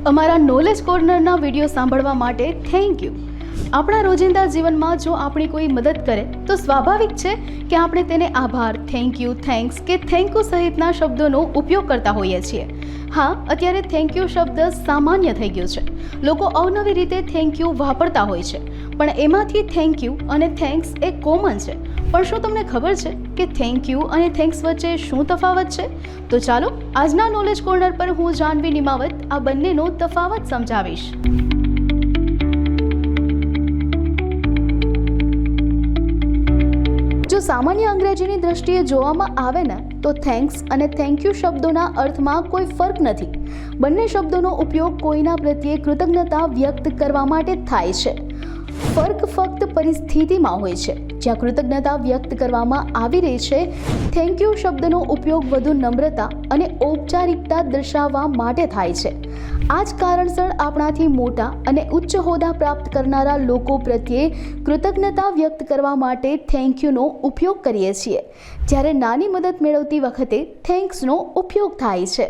અમારા knowledge કોર્નરના video સાંભળવા માટે થેન્ક યુ। આપણા રોજિંદા જીવનમાં જો આપણી કોઈ મદદ કરે તો સ્વાભાવિક છે કે આપણે તેને આભાર, થેન્ક યુ, થેન્ક્સ કે થેન્ક યુ સહિતના શબ્દોનો ઉપયોગ કરતા હોઈએ છીએ। હા, અત્યારે થેન્ક યુ શબ્દ સામાન્ય થઈ ગયો છે। લોકો અવનવી રીતે થેન્ક યુ વાપરતા હોય છે, પણ એમાંથી થેન્ક યુ અને થેન્ક્સ એ કોમન છે। પણ શું તમને ખબર છે કે થેન્ક યુ અને થેન્ક્સ વચ્ચે શું તફાવત છે? તો ચાલો આજના નોલેજ કોર્નર પર હું જાહ્નવી નિમાવત આ બંનેનો તફાવત સમજાવીશ। જો સામાન્ય અંગ્રેજીની દ્રષ્ટિએ જોવામાં આવે ને તો થેન્ક્સ અને થેન્ક યુ શબ્દોના અર્થમાં કોઈ ફર્ક નથી। બંને શબ્દોનો ઉપયોગ કોઈના પ્રત્યે કૃતજ્ઞતા વ્યક્ત કરવા માટે થાય છે। ફર્ક ફક્ત પરિસ્થિતિમાં હોય છે। જ્યાં કૃતજ્ઞતા વ્યક્ત કરવામાં આવી રહી છે, થેન્ક યુ શબ્દનો ઉપયોગ વધુ નમ્રતા અને ઔપચારિકતા દર્શાવવા માટે થાય છે। આ જ કારણસર આપણાથી મોટા અને ઉચ્ચ હોદ્દા પ્રાપ્ત કરનારા લોકો પ્રત્યે કૃતજ્ઞતા વ્યક્ત કરવા માટે થેન્ક યુનો ઉપયોગ કરીએ છીએ, જ્યારે નાની મદદ મેળવતી વખતે થેન્ક્સનો ઉપયોગ થાય છે।